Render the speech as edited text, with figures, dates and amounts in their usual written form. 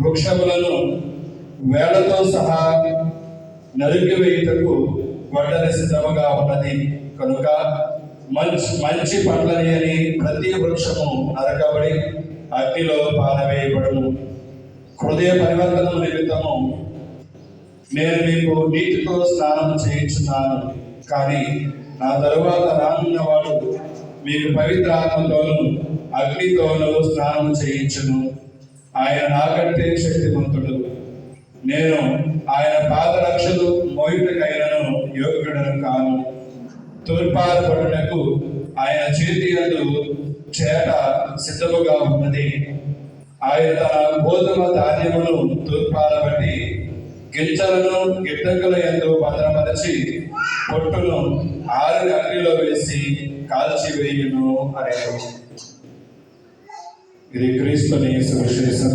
వృక్షములను వేళ్లతో సహా నరికివేయుటకు గొడ్డలి సిద్ధముగా ఉన్నది కనుక మంచి పండ్లని అని ప్రతి వృక్షము నరకబడి అగ్నిలో పారవేయబడును. హృదయ పరివర్తనం నిమిత్తము నేను మీకు నీటితో స్నానం చేయించున్నాను, కానీ నా తరువాత రానున్నవాడు మీకు పవిత్ర ఆత్మతోను అగ్నితోను స్నానం చేయించును. ఆయన నాకంటే శక్తివంతుడు. నేను ఆయన పాదరక్షలు మోయుటకైనను యోగ్యుడను కాను. తూర్పారబడుటకు ఆయన చేతి యందు చేట సిద్ధముగా ఉన్నది. ఆయన తన గోధుమ ధాన్యమును తూర్పారబట్టి గింజలను గిడ్డంగుల యందు భద్రపరిచి పొట్టును ఆరిన అగ్నిలో వేసి కాల్చివేయును అనేను. ఇది క్రీస్తుని సువిశేషం.